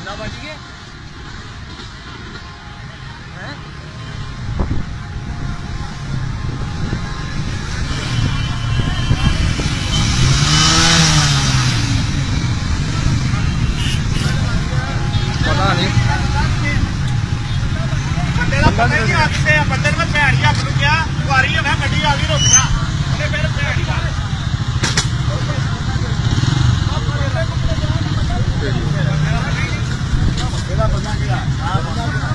ਬੰਦਾ ਬਚ ਗਿਆ ਹੈ ਪਤਾ ਨਹੀਂ ਬੰਦੇ ਦਾ ਪਤਾ ਨਹੀਂ ਆਖਦੇ ਆ ਬੰਦੇ ਨੇ ਭੈੜੀ ਹੱਥ ਨੂੰ ਕਿਹਾ ਵਾਰੀ ਹੋਣਾ ਗੱਡੀ ਆ ਗਈ ਰੁਕਣਾ ਉਹਨੇ ਫਿਰ ਭੈੜੀ ਮਾਰ ਇਹਦਾ ਬੰਦਾ ਕਿਹੜਾ